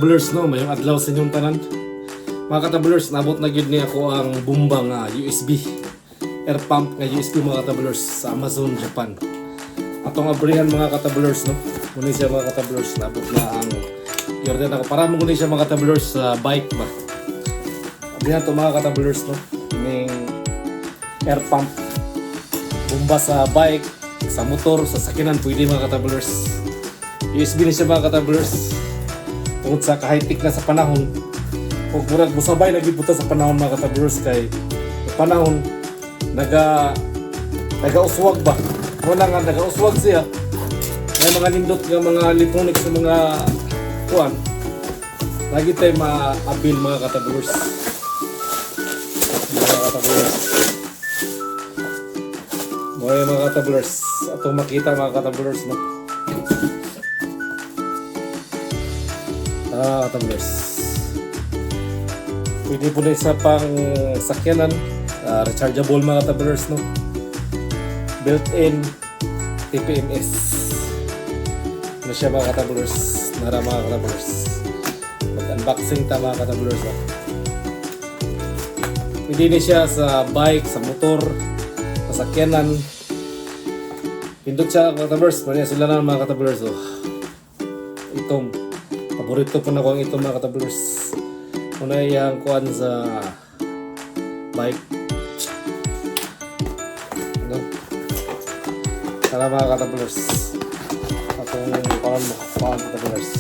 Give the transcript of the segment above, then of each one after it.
katabulers, no, mayong adlaw sa inyong tanan. Mga katabulers, nabot na gyud ni ako ang bomba nga USB air pump nga USB mga katabulers sa Amazon Japan. Atong abrihan mga katabulers, no. Muna siya mga katabulers, nabot na ang i-order ako para mo siya mga katabulers sa bike ba. Abrihan to mga katabulers, no. Ning air pump bomba sa bike, sa motor, sa sakinan pwede mga katabulers. USB na siya mga katabulers. Tungkol sa kahigtik na sa panahon, kung murag musabay lagi puta sa panahon mga katabulers, kay panahon nagauswag ba, wala nga nagauswag siya. May mga nindot nga mga electronics sa mga kuan, lagi tayo ma-abil mga katabulers. Mga katabulers, atong makita mga katabulers, no. Katabulers, pwede po na isa pang sakyanan, rechargeable mga katabulers, no. Built-in TPMS na siya mga katabulers. Nara mga katabulers, mag-unboxing ta mga katabulers, no. Pwede na siya sa bike, sa motor, sa sakyanan. Pindot siya mga katabulers, maniya sila na mga katabulers, oh. Itong paborito po na ko ang itong mga katabulers. Una yung kuhan sa bike, ano? Tara mga katabulers, atong kuhan katabulers.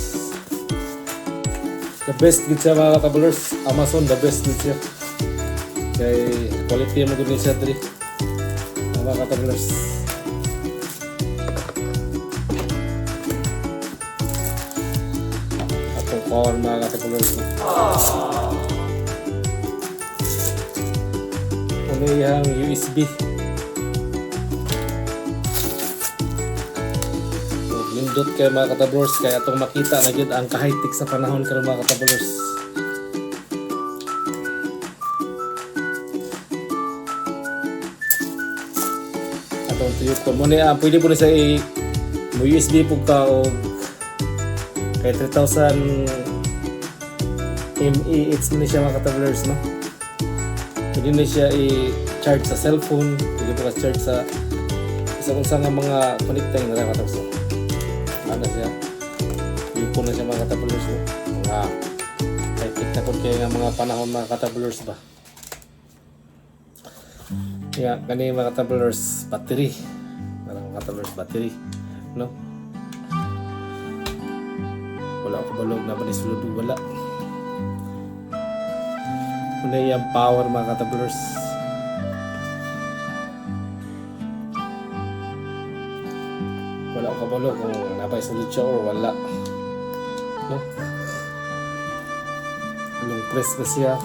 The best good siya mga katabulers. Amazon, the best good siya. Kay quality mo good siya diri mga katabulers. Atong mga katabulers. Ano yung USB? Lindot kayo mga katabulers, kaya atong makita na yun ang kahigtik sa panahon karon mga katabulers. Atong tuyok ko muna, pwede po na sa USB po ka o kay 3000 mAh na siya mga katabulers, no. Pwede na siya i-charge sa cellphone, pwede po ka-charge sa isa kung sa mga connector na rin katabulers. Ano siya, yun po na siya mga katabulers, no. Mga kahit na po kayo nga mga panahon mga katabulers ba. Yeah, ganyan mga katabulers, battery. Parang katabulers battery, no. Wala ako balog na manisulod, wala. Muna yung power mga katabulers. Wala ako balog kung napaisulod siya or wala, no. Long press na siya.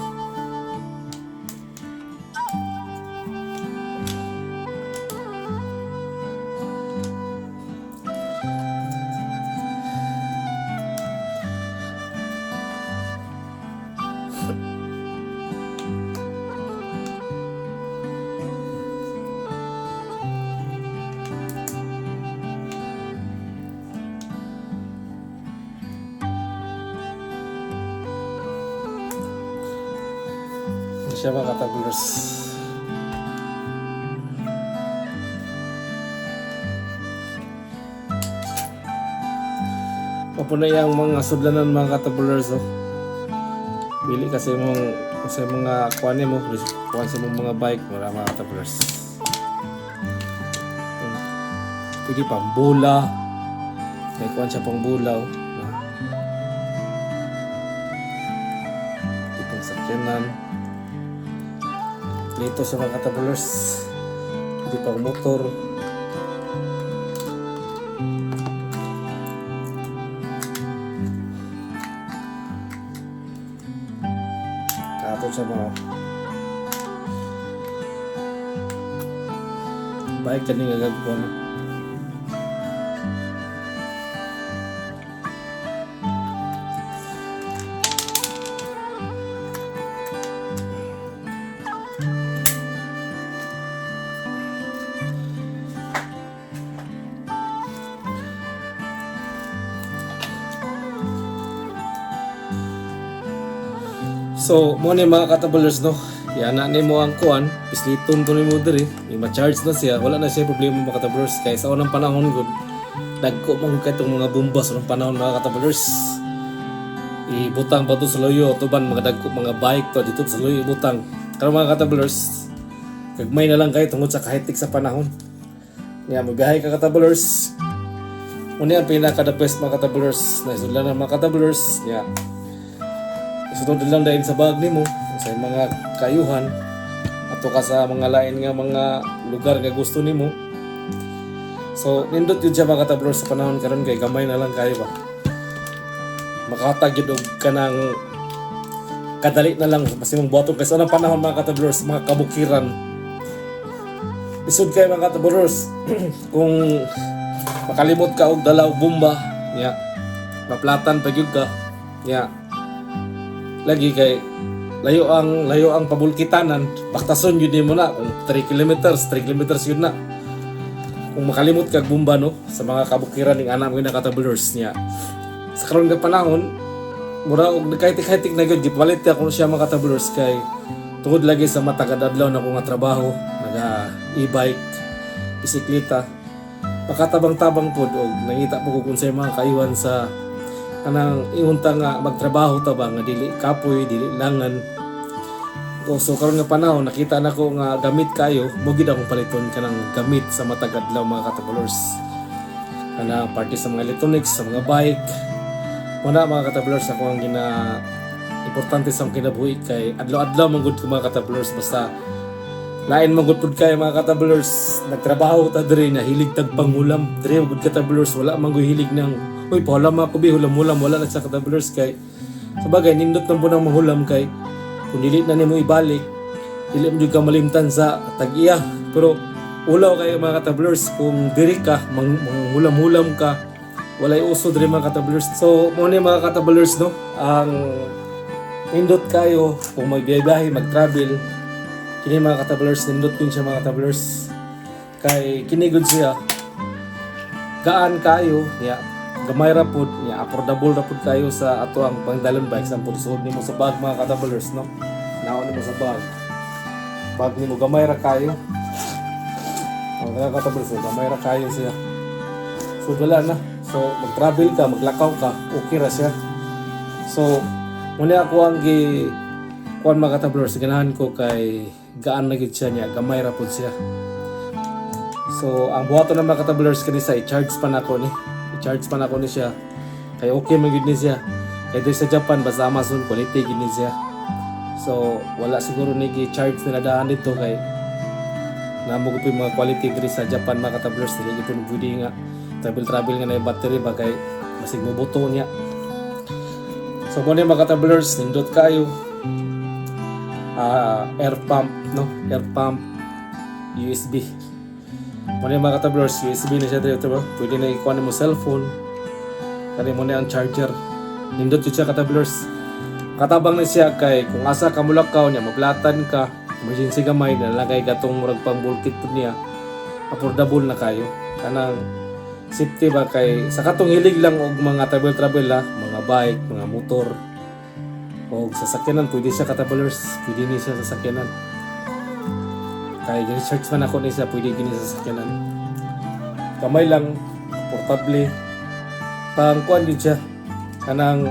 Siya mga katabulers. Papunay ang mga sudlanan mga katabulers, oh. Pili kasi mong sa mga kuhanin mo, kuhan sa mga bike, mga katabulers. Pwede pang bula, may kuhan siya pang bulaw, pwede pang sakyanan. Dito sa mga katabulers, hindi pang motor. Kato sa mga bike kaning gagawin. So, mo ni mga katabulers, no? Yan na ni mo ang kuan, pisliton to ni mo diri, i-charge na siya, wala na siya problema mga katabulers. Kaya sa unang panahon gud, dagko man kay itong mga bomba sa unang panahon mga katabulers. Ibutang pa to sa loyo, tuban mga dagko mga bike to dito sa loyo ibutang. Karon mga katabulers, kagmay na lang kayo tungod sa kahitik sa panahon. Nga magbiyahe ka katabulers. Muna ang pinaka-the best mga katabulers na isunod lang ng mga katabulers. Nga, isunod lang dahil sa bag nimo sa mga kayuhan ato ka sa mga lain nga mga lugar nga gusto nimo. So nindot yun siya mga katabulers sa panahon karon kay gamay na lang kayo ba. Makatag yun og kanang kadali na lang masimong buhaton kasi unang panahon mga katabulers mga kabukiran. Isod kayo mga katabulers kung makalimot ka og dala og bomba nya maplatan pa gyud ka nya lagi kay layo ang pabulkitanan baktason yun mo na kung 3 kilometers yun na kung makalimot kag bomba no sa mga kabukiran ning anak mga katabulers niya sa karon nga panahon mura og nagkaitik-kaitik na gyud gipalit ako siya mga katabulers kay tungod lagi sa matagad adlaw na ko nga trabaho naga e-bike bisikleta makatabang-tabang pod og nangita po ko kung sa mga kayuhan sa kanang ingunta nga magtrabaho ta ba nga dili kapoy dili langan so karon nga panahon nakita nako nga gamit kayo mo gid akong paliton kanang gamit sa matag adlaw mga katabulers kanang parte sa mga electronics sa mga bike muna mga katabulers ako ang importante sa akong kinabuhi kay adlaw-adlaw man gud ko mga katabulers basta lain man gud pud kay mga katabulers nagtrabaho ta diri na hilig tag pangulam diri gud katabulers wala man gud hilig nang uy pahulam ako bi hulam-hulam wala na sa katabulers kay sabagay nindot man pud ang mahulam kay kung dili na nimo ibalik dili mo jud ka malimtan sa tag-iya pero ulaw kay mga katabulers kung diri ka manghulam-hulam ka walay uso diri mga katabulers so mo ni mga katabulers no ang nindot kayo kung magbiyahe mag-travel kini mga katabulers nindot yun siya mga katabulers kay kini gud siya gaan kayo ya gamay ra pud ya affordable ra pud kayo sa ato ang pangdalon ba example suod nimo sa bag mga katabulers no naon nimo sa bag nimo gamay ra kayo mga katabulers gamay ra kayo siya so wala na so mag-travel ka maglakaw ka okay ra siya so muna ako ang kuan mga katabulers ganahan ko kay gaan na gid siya niya gamay ra pud siya so ang buhaton ng mga katabulers kanisa i-charge pa nako ni siya kay okay man gid ni siya kay dito sa Japan basta Amazon quality gid ni siya so wala siguro ni gi-charge nila daan dito kay namo gud mga quality diri sa Japan mga katabulers dili gid pud nga travel nga na yung battery ba kay masig mobuto niya so muna mga katabulers nindot kayo air pump USB muna yung mga katabulers USB na siya dito ba pwede na ikuha mo cellphone kani muna ang charger nindot yun siya katabulers katabang na siya kay kung asa ka mulakaw niya maplatan ka emergency gamay nalagay gatong murag pang bulkit po niya affordable na kayo kanang safety ba kay sa katong hilig lang og mga travel mga bike mga motor o sasakyanan pwede siya katabulers pwede ni siya sasakyanan kaya research man ako ni siya pwede gini sasakyanan kamay lang portable pang kuan din siya kanang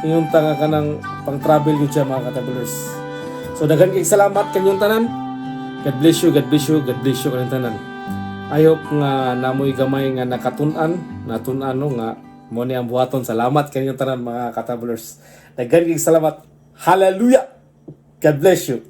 inyong tanga kanang pang travel yun siya mga katabulers so daghan kay salamat kanyong tanan God bless you kanyong tanan ayok nga namoy gamay nga nakatun-an no nga mo ni ang buhaton salamat kanyong tanan mga katabulers daghan kay salamat hallelujah God bless you